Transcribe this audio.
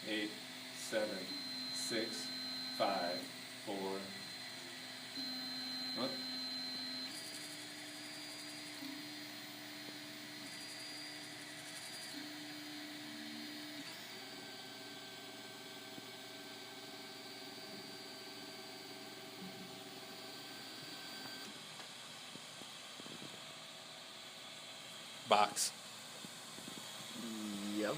8, 7, 6, 5, 4. What? Box. Yep.